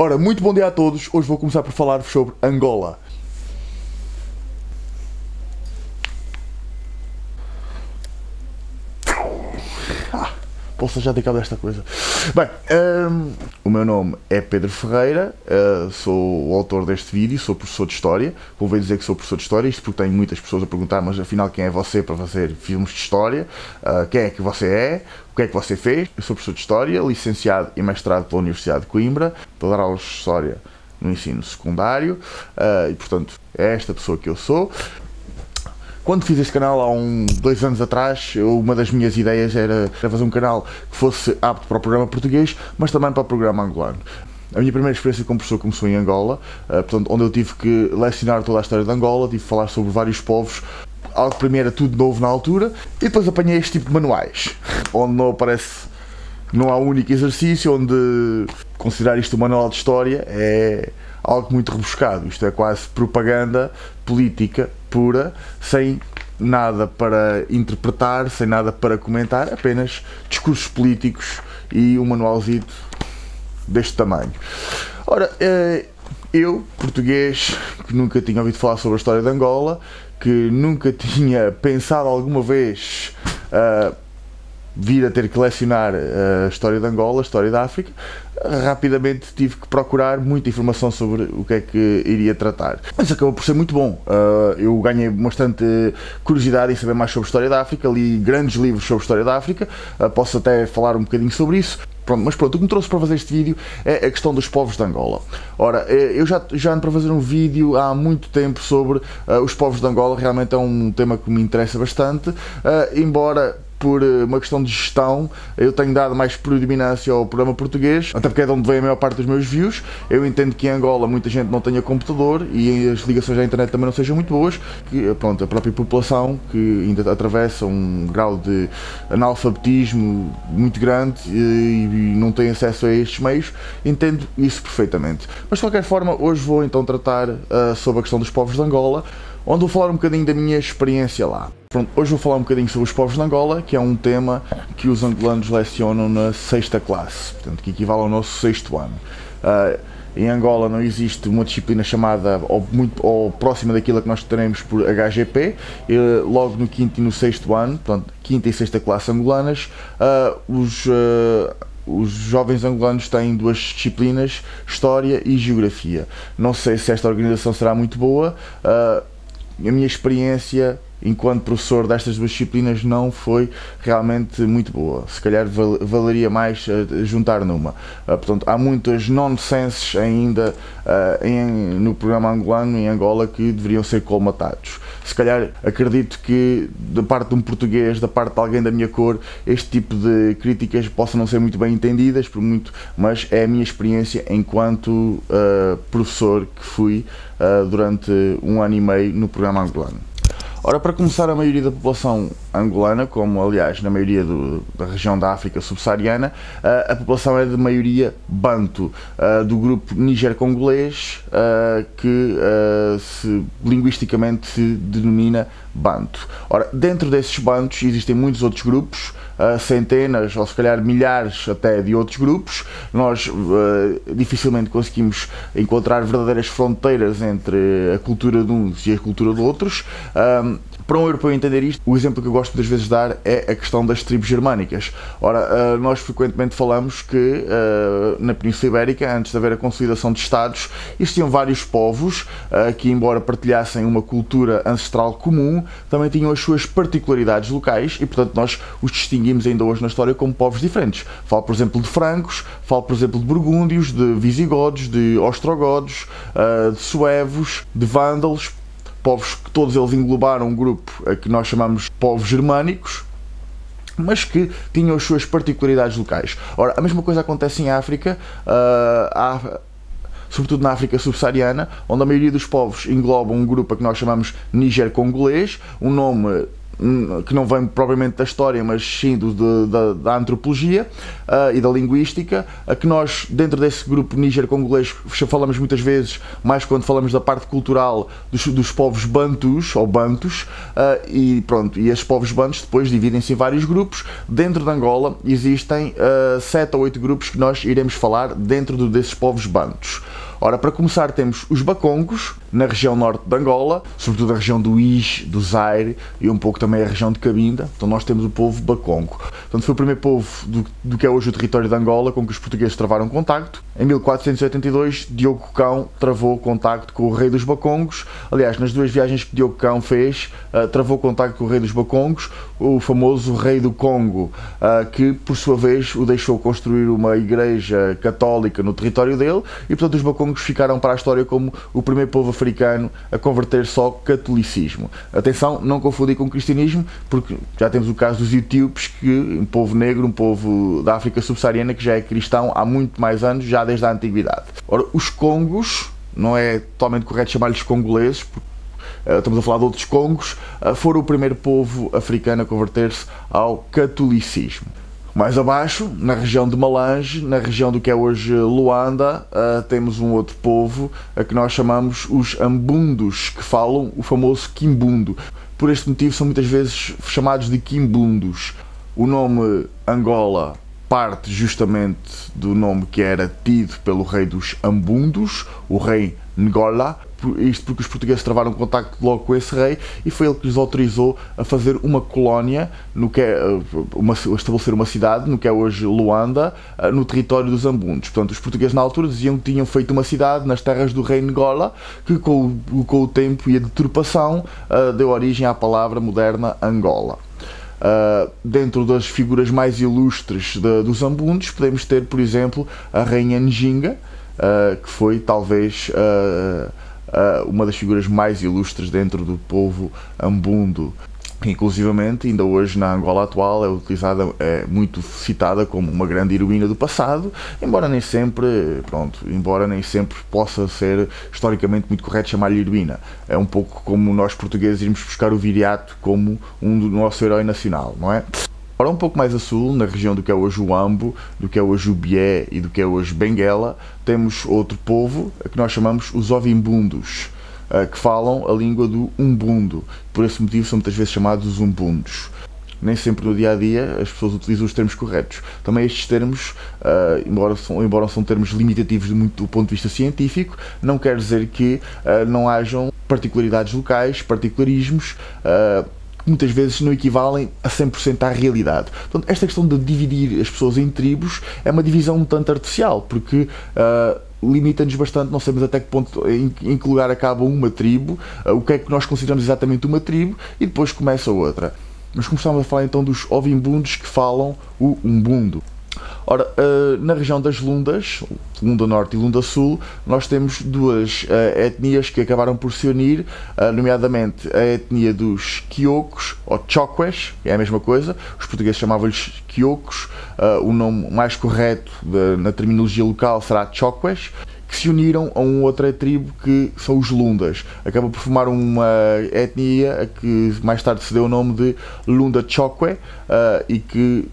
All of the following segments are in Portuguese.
Ora, muito bom dia a todos. Hoje vou começar por falar-vos sobre Angola. Posso já ter cabo desta coisa. Bem, o meu nome é Pedro Ferreira, sou o autor deste vídeo, sou professor de História. Convém dizer que sou professor de História, isto porque tenho muitas pessoas a perguntar, mas afinal quem é você para fazer filmes de História? Quem é que você é? O que é que você fez? Eu sou professor de História, licenciado e mestrado pela Universidade de Coimbra, estou a dar aulas de História no ensino secundário, e portanto é esta pessoa que eu sou. Quando fiz este canal há 2 anos atrás, uma das minhas ideias era fazer um canal que fosse apto para o programa português, mas também para o programa angolano. A minha primeira experiência como professor começou em Angola, portanto, onde eu tive que lecionar toda a história de Angola, tive que falar sobre vários povos, algo que para mim era tudo novo na altura, e depois apanhei este tipo de manuais, onde não há um único exercício, onde considerar isto um manual de história é algo muito rebuscado. Isto é quase propaganda política pura, sem nada para interpretar, sem nada para comentar, apenas discursos políticos e um manualzito deste tamanho. Ora, eu, português, que nunca tinha ouvido falar sobre a história de Angola, que nunca tinha pensado alguma vez vir a ter que lecionar a história de Angola, a história da África, rapidamente tive que procurar muita informação sobre o que é que iria tratar. Mas acabou por ser muito bom. Eu ganhei bastante curiosidade em saber mais sobre a história da África, li grandes livros sobre a história da África, posso até falar um bocadinho sobre isso. Mas pronto, o que me trouxe para fazer este vídeo é a questão dos povos de Angola. Ora, eu já ando para fazer um vídeo há muito tempo sobre os povos de Angola, realmente é um tema que me interessa bastante, embora por uma questão de gestão eu tenho dado mais predominância ao programa português, até porque é de onde vem a maior parte dos meus views. Eu entendo que em Angola muita gente não tenha computador e as ligações à internet também não sejam muito boas, que pronto, a própria população que ainda atravessa um grau de analfabetismo muito grande e não tem acesso a estes meios, entendo isso perfeitamente. Mas de qualquer forma, hoje vou então tratar sobre a questão dos povos de Angola, onde vou falar um bocadinho da minha experiência lá. Pronto, hoje vou falar um bocadinho sobre os povos de Angola, que é um tema que os angolanos lecionam na 6ª classe, portanto, que equivale ao nosso 6º ano. Em Angola não existe uma disciplina chamada, ou próxima daquilo que nós teremos por HGP, logo no 5º e no 6º ano, portanto, 5ª e 6ª classe angolanas, os jovens angolanos têm 2 disciplinas, História e Geografia. Não sei se esta organização será muito boa. A minha experiência enquanto professor destas 2 disciplinas não foi realmente muito boa. Se calhar valeria mais juntar numa. Portanto, há muitas nonsenses ainda no programa angolano, em Angola, que deveriam ser colmatados. Se calhar acredito que da parte de um português, da parte de alguém da minha cor, este tipo de críticas possam não ser muito bem entendidas, mas é a minha experiência enquanto professor que fui durante 1 ano e meio no programa angolano. Ora, para começar, a maioria da população angolana, como aliás na maioria da região da África subsaariana, a população é de maioria banto, do grupo níger-congolês, que linguisticamente se denomina banto. Ora, dentro desses bantos existem muitos outros grupos, centenas ou se calhar milhares até de outros grupos. Nós dificilmente conseguimos encontrar verdadeiras fronteiras entre a cultura de uns e a cultura de outros. Para um europeu entender isto, o exemplo que eu gosto muitas vezes de dar é a questão das tribos germânicas. Ora, nós frequentemente falamos que na Península Ibérica, antes de haver a consolidação de Estados, existiam vários povos que, embora partilhassem uma cultura ancestral comum, também tinham as suas particularidades locais e, portanto, nós os distinguimos ainda hoje na história como povos diferentes. Falo, por exemplo, de francos, falo, por exemplo, de burgúndios, de visigodos, de ostrogodos, de suevos, de vândalos, povos que todos eles englobaram um grupo que nós chamamos povos germânicos, mas que tinham as suas particularidades locais. Ora, a mesma coisa acontece em África, sobretudo na África subsaariana, onde a maioria dos povos englobam um grupo que nós chamamos níger-congolês, um nome que não vem propriamente da história, mas sim da antropologia e da linguística, que nós, dentro desse grupo níger-congolês, falamos muitas vezes, mais quando falamos da parte cultural, dos povos bantus, ou bantus, e pronto, e esses povos bantus depois dividem-se em vários grupos. Dentro de Angola existem 7 ou 8 grupos que nós iremos falar dentro desses povos bantus. Ora, para começar temos os Bakongos, na região norte de Angola, sobretudo a região do Ije, do Zaire e um pouco também a região de Cabinda. Então nós temos o povo Bakongo. Portanto, foi o primeiro povo do que é hoje o território de Angola com que os portugueses travaram contacto. Em 1482, Diogo Cão travou contacto com o rei dos Bakongos. Aliás, nas 2 viagens que Diogo Cão fez, travou contacto com o rei dos Bakongos, o famoso rei do Congo, que por sua vez o deixou construir uma igreja católica no território dele, e portanto os Bakongos ficaram para a história como o primeiro povo africano a converter-se ao catolicismo. Atenção, não confundir com o cristianismo, porque já temos o caso dos etíopes, que um povo negro, um povo da África subsaariana, que já é cristão há muito mais anos, já desde a antiguidade. Ora, os Congos, não é totalmente correto chamar-lhes congoleses, porque estamos a falar de outros Congos, foram o primeiro povo africano a converter-se ao catolicismo. Mais abaixo, na região de Malange, na região do que é hoje Luanda, temos um outro povo a que nós chamamos os Ambundos, que falam o famoso Kimbundo. Por este motivo são muitas vezes chamados de Kimbundos. O nome Angola parte justamente do nome que era tido pelo rei dos Ambundos, o rei Ngola. Isto porque os portugueses travaram contacto logo com esse rei, e foi ele que lhes autorizou a fazer uma colónia, estabelecer uma cidade, no que é hoje Luanda, no território dos Ambundos. Portanto, os portugueses na altura diziam que tinham feito uma cidade nas terras do rei Ngola, que com o tempo e a deturpação deu origem à palavra moderna Angola. Dentro das figuras mais ilustres dos Ambundos, podemos ter, por exemplo, a rainha Njinga, que foi talvez uma das figuras mais ilustres dentro do povo Ambundo. Inclusivamente, ainda hoje na Angola atual é muito citada como uma grande heroína do passado, embora nem sempre possa ser historicamente muito correto chamar-lhe heroína. É um pouco como nós portugueses irmos buscar o Viriato como um do nosso herói nacional, não é? Ora, um pouco mais a sul, na região do que é hoje o Ambo, do que é hoje o Bié e do que é hoje Benguela, temos outro povo que nós chamamos os Ovimbundos, que falam a língua do Umbundo. Por esse motivo são muitas vezes chamados os Umbundos. Nem sempre no dia-a-dia as pessoas utilizam os termos corretos. Também estes termos, embora são termos limitativos do ponto de vista científico, não quer dizer que não hajam particularidades locais, particularismos, que muitas vezes não equivalem a 100% à realidade. Portanto, esta questão de dividir as pessoas em tribos é uma divisão um tanto artificial, porque limita-nos bastante, não sabemos até que ponto, em que lugar acaba uma tribo, o que é que nós consideramos exatamente uma tribo, e depois começa outra. Mas começamos a falar então dos Ovimbundos, que falam o Umbundo. Ora, na região das Lundas, Lunda Norte e Lunda Sul, nós temos 2 etnias que acabaram por se unir, nomeadamente a etnia dos Quiocos, ou Choques, que é a mesma coisa, os portugueses chamavam-lhes Quiocos, o nome mais correto na terminologia local será Choques, que se uniram a uma outra tribo que são os Lundas. Acaba por formar uma etnia que mais tarde se deu o nome de Lunda Choque, e que,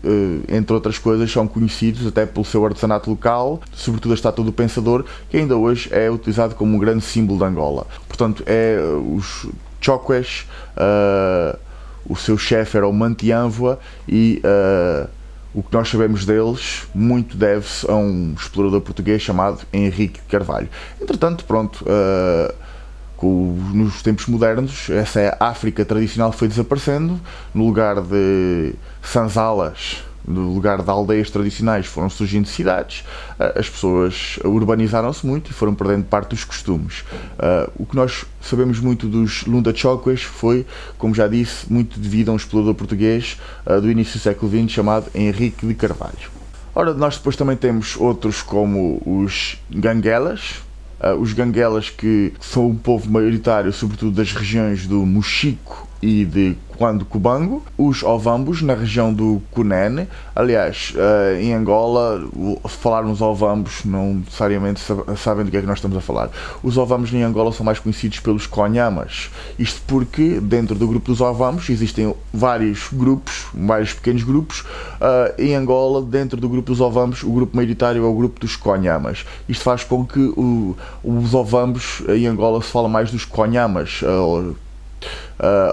entre outras coisas, são conhecidos até pelo seu artesanato local, sobretudo a estátua do Pensador, que ainda hoje é utilizado como um grande símbolo de Angola. Portanto, os Choques, o seu chefe era o Mantianvoa, e o que nós sabemos deles muito deve-se a um explorador português chamado Henrique de Carvalho. Entretanto, pronto, nos tempos modernos, essa África tradicional foi desaparecendo. No lugar de sanzalas, no lugar de aldeias tradicionais, foram surgindo cidades, as pessoas urbanizaram-se muito e foram perdendo parte dos costumes. O que nós sabemos muito dos Lunda Choques foi, como já disse, muito devido a um explorador português do início do século XX chamado Henrique de Carvalho. Ora, nós depois também temos outros como os Ganguelas. Os Ganguelas, que são um povo maioritário, sobretudo das regiões do Mochico e de Cuando-Cubango, os Ovambos na região do Cunene. Aliás, em Angola, se falarmos Ovambos, não necessariamente sabem do que é que nós estamos a falar. Os Ovambos em Angola são mais conhecidos pelos Conhamas. Isto porque dentro do grupo dos Ovambos existem vários grupos, vários pequenos grupos. Em Angola, dentro do grupo dos Ovambos, o grupo maioritário é o grupo dos Conhamas. Isto faz com que os Ovambos em Angola se fala mais dos Conhamas.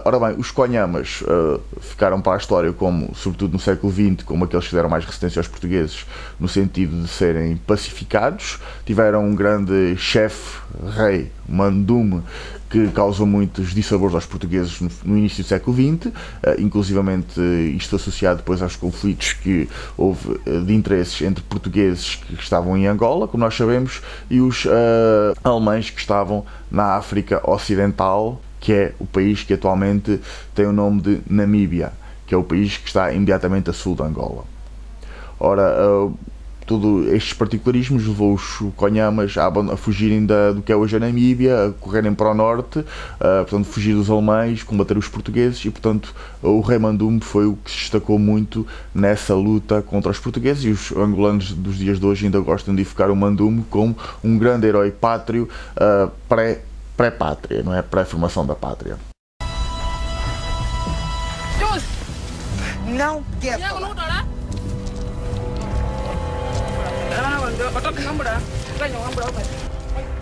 Ora bem, os Conhamas ficaram para a história, como, sobretudo no século XX, como aqueles que deram mais resistência aos portugueses, no sentido de serem pacificados. Tiveram um grande chefe, rei, Mandume, que causou muitos dissabores aos portugueses no início do século XX, inclusivamente isto associado depois aos conflitos que houve de interesses entre portugueses que estavam em Angola, como nós sabemos, e os alemães que estavam na África Ocidental, que é o país que atualmente tem o nome de Namíbia, que é o país que está imediatamente a sul de Angola. Ora, todos estes particularismos levou os Conhamas a fugirem do que é hoje a Namíbia, a correrem para o norte, portanto, fugir dos alemães, combater os portugueses, e portanto o rei Mandume foi o que se destacou muito nessa luta contra os portugueses, e os angolanos dos dias de hoje ainda gostam de evocar o Mandume como um grande herói pátrio pré-pátria, não é? Pré-formação da pátria. Não quero.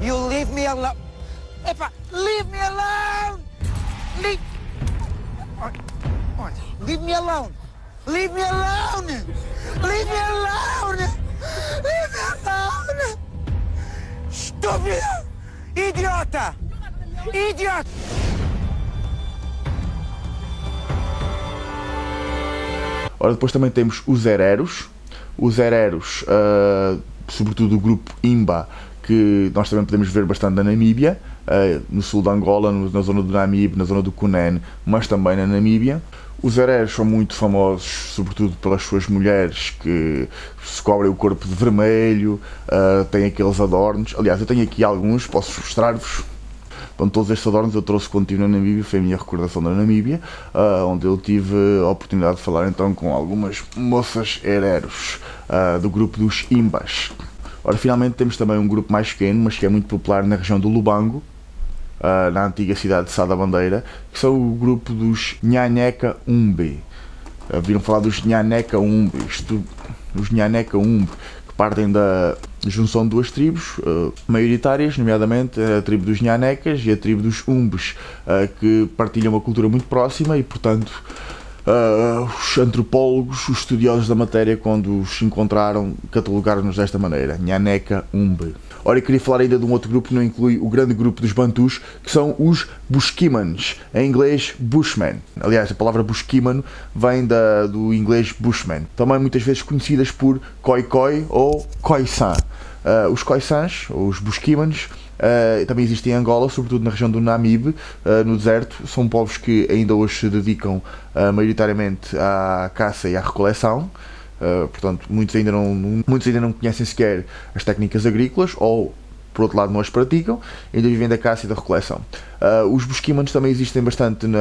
You leave me alone. Epa, leave me alone. Leave me alone. Leave me alone. Leave me alone. Leave me alone. Estúpido. Idiota. Idiota. Ora, depois também temos os Hereros. Os Hereros, sobretudo o grupo Imba, que nós também podemos ver bastante na Namíbia, no sul de Angola, na zona do Namibe, na zona do Cunene, mas também na Namíbia. Os Hereros são muito famosos, sobretudo pelas suas mulheres que se cobrem o corpo de vermelho, têm aqueles adornos. Aliás, eu tenho aqui alguns, posso mostrar-vos. Então, todos estes adornos eu trouxe quando estive na Namíbia, foi a minha recordação da Namíbia, onde eu tive a oportunidade de falar então com algumas moças Hereros do grupo dos Imbas. Ora, finalmente temos também um grupo mais pequeno, mas que é muito popular na região do Lubango, na antiga cidade de Sá da Bandeira, que são o grupo dos Nhaneca Umbe. Viram falar dos Nhaneca Umbe, os Nhaneca Umbe, que partem da junção de duas tribos maioritárias, nomeadamente a tribo dos Nhanecas e a tribo dos Umbes, que partilham uma cultura muito próxima e, portanto, os antropólogos, os estudiosos da matéria, quando os encontraram, catalogaram-nos desta maneira: Nhaneca Umbe. Ora, eu queria falar ainda de um outro grupo que não inclui o grande grupo dos Bantus, que são os Bushkimans, em inglês Bushmen. Aliás, a palavra Bushkimano vem do inglês Bushman, também muitas vezes conhecidas por Khoikhoi ou Khoisan. Os Khoisans, ou os Bushkimans, também existem em Angola, sobretudo na região do Namibe, no deserto. São povos que ainda hoje se dedicam maioritariamente à caça e à recoleção. Portanto, muitos ainda não conhecem sequer as técnicas agrícolas, ou, por outro lado, não as praticam, ainda vivem da caça e da recoleção. Os Bushkimans também existem bastante na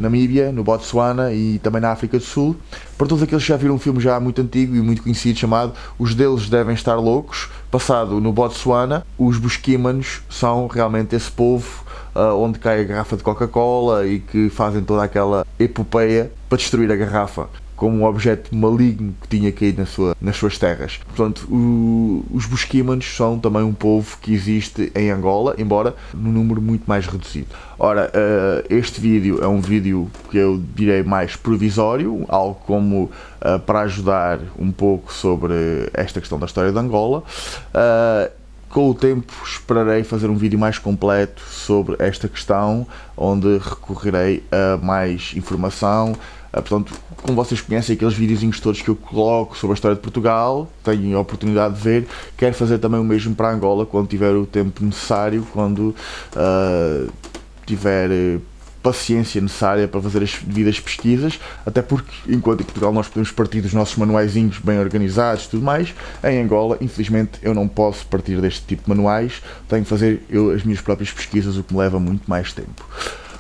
Namíbia, no Botsuana e também na África do Sul. Para todos aqueles que já viram um filme já muito antigo e muito conhecido chamado Os Deuses Devem Estar Loucos, passado no Botsuana, os Bushkimans são realmente esse povo onde cai a garrafa de Coca-Cola e que fazem toda aquela epopeia para destruir a garrafa, como um objeto maligno que tinha caído nas suas terras. Portanto, os Bushkimans são também um povo que existe em Angola, embora num número muito mais reduzido. Ora, este vídeo é um vídeo que eu direi mais provisório, algo como para ajudar um pouco sobre esta questão da história de Angola. Com o tempo esperarei fazer um vídeo mais completo sobre esta questão, onde recorrerei a mais informação. Portanto, como vocês conhecem aqueles videozinhos todos que eu coloco sobre a história de Portugal, tenho a oportunidade de ver, quero fazer também o mesmo para Angola quando tiver o tempo necessário, quando tiver paciência necessária para fazer as devidas pesquisas, até porque enquanto em Portugal nós podemos partir dos nossos manuaizinhos bem organizados e tudo mais, em Angola infelizmente eu não posso partir deste tipo de manuais, tenho que fazer eu as minhas próprias pesquisas, o que me leva muito mais tempo.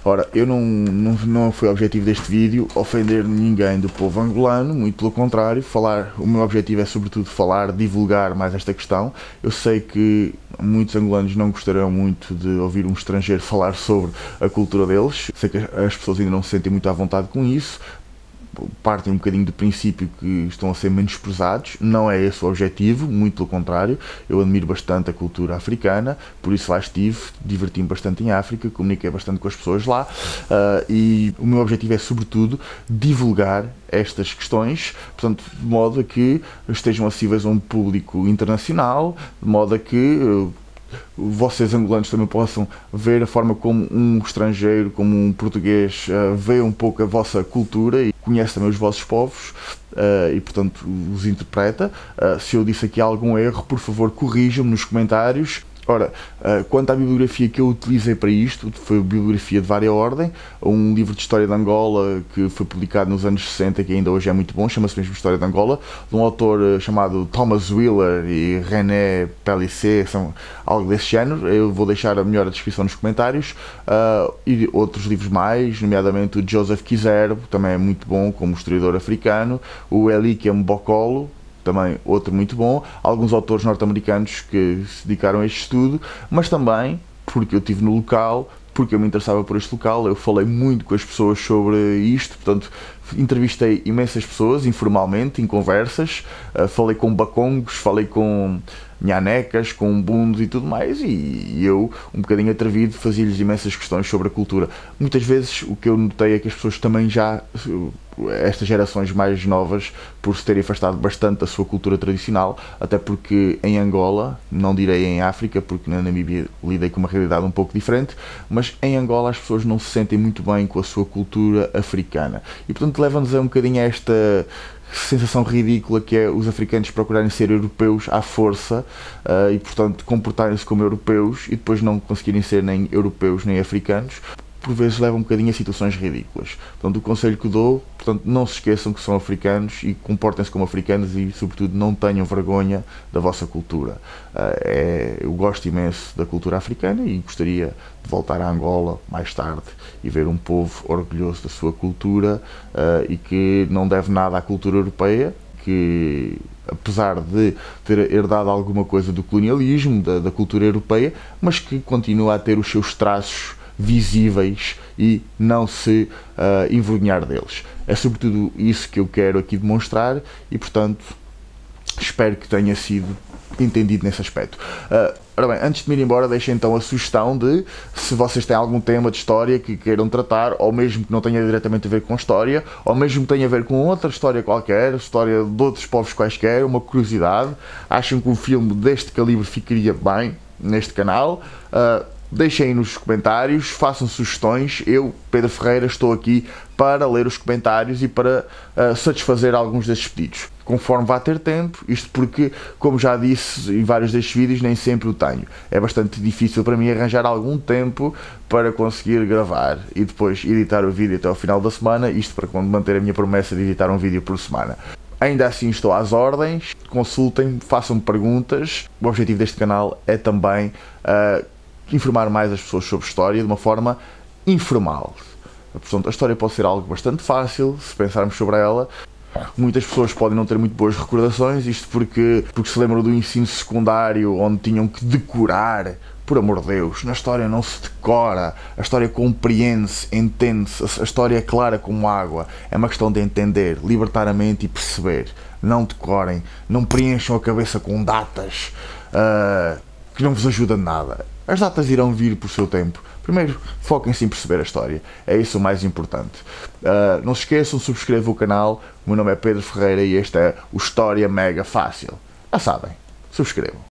Ora, eu não foi o objetivo deste vídeo ofender ninguém do povo angolano, muito pelo contrário, o meu objetivo é sobretudo falar, divulgar mais esta questão. Eu sei que muitos angolanos não gostarão muito de ouvir um estrangeiro falar sobre a cultura deles, sei que as pessoas ainda não se sentem muito à vontade com isso, partem um bocadinho do princípio que estão a ser menosprezados. Não é esse o objetivo, muito pelo contrário. Eu admiro bastante a cultura africana, por isso lá estive, diverti-me bastante em África, comuniquei bastante com as pessoas lá, e o meu objetivo é sobretudo divulgar estas questões, portanto, de modo a que estejam acessíveis a um público internacional, de modo a que vocês angolanos também possam ver a forma como um estrangeiro, como um português, vê um pouco a vossa cultura e conhece também os vossos povos e, portanto, os interpreta. Se eu disse aqui algum erro, por favor, corrijam-me nos comentários. Ora, quanto à bibliografia que eu utilizei para isto, foi bibliografia de vária ordem, um livro de História de Angola que foi publicado nos anos 60, que ainda hoje é muito bom, chama-se mesmo História de Angola, de um autor chamado Thomas Wheeler e René Pellicer, são algo desse género. Eu vou deixar a melhor descrição nos comentários, e outros livros mais, nomeadamente o Joseph Kizerbo, também é muito bom como historiador africano, o Elikia Mbokolo, também outro muito bom, alguns autores norte-americanos que se dedicaram a este estudo, mas também, porque eu estive no local, porque eu me interessava por este local, eu falei muito com as pessoas sobre isto, portanto, entrevistei imensas pessoas, informalmente, em conversas, falei com bacongos, falei com nhanecas, com bundos e tudo mais, e eu, um bocadinho atrevido, fazia-lhes imensas questões sobre a cultura. Muitas vezes o que eu notei é que as pessoas também já, estas gerações mais novas, por se terem afastado bastante da sua cultura tradicional, até porque em Angola, não direi em África, porque na Namíbia lidei com uma realidade um pouco diferente, mas em Angola as pessoas não se sentem muito bem com a sua cultura africana. E portanto leva-nos a um bocadinho a esta sensação ridícula que é os africanos procurarem ser europeus à força, e portanto comportarem-se como europeus e depois não conseguirem ser nem europeus nem africanos. Por vezes leva um bocadinho a situações ridículas. Portanto, o conselho que dou, portanto, não se esqueçam que são africanos e comportem-se como africanos e, sobretudo, não tenham vergonha da vossa cultura. Eu gosto imenso da cultura africana e gostaria de voltar a Angola mais tarde e ver um povo orgulhoso da sua cultura, e que não deve nada à cultura europeia, que apesar de ter herdado alguma coisa do colonialismo, da cultura europeia, mas que continua a ter os seus traços visíveis e não se envergonhar deles. É sobretudo isso que eu quero aqui demonstrar e, portanto, espero que tenha sido entendido nesse aspecto. Ora bem, antes de me ir embora, deixem então a sugestão de, se vocês têm algum tema de história que queiram tratar, ou mesmo que não tenha diretamente a ver com história, ou mesmo que tenha a ver com outra história qualquer, história de outros povos quaisquer, uma curiosidade, acham que um filme deste calibre ficaria bem neste canal, deixem aí nos comentários, façam sugestões. Eu, Pedro Ferreira, estou aqui para ler os comentários e para satisfazer alguns destes pedidos, conforme vá ter tempo, isto porque, como já disse em vários destes vídeos, nem sempre o tenho. É bastante difícil para mim arranjar algum tempo para conseguir gravar e depois editar o vídeo até ao final da semana, isto para manter a minha promessa de editar um vídeo por semana. Ainda assim estou às ordens, consultem-me, façam-me perguntas. O objetivo deste canal é também informar mais as pessoas sobre história de uma forma informal. Portanto, a história pode ser algo bastante fácil, se pensarmos sobre ela. Muitas pessoas podem não ter muito boas recordações, isto porque se lembram do ensino secundário, onde tinham que decorar. Por amor de Deus, na história não se decora, a história compreende-se, entende-se, a história é clara como água. É uma questão de entender, libertar a mente e perceber. Não decorem, não preencham a cabeça com datas que não vos ajudam de nada. As datas irão vir por seu tempo. Primeiro, foquem-se em perceber a história. É isso o mais importante. Não se esqueçam, subscrevam o canal. O meu nome é Pedro Ferreira e este é o História Mega Fácil. Já sabem, subscrevam.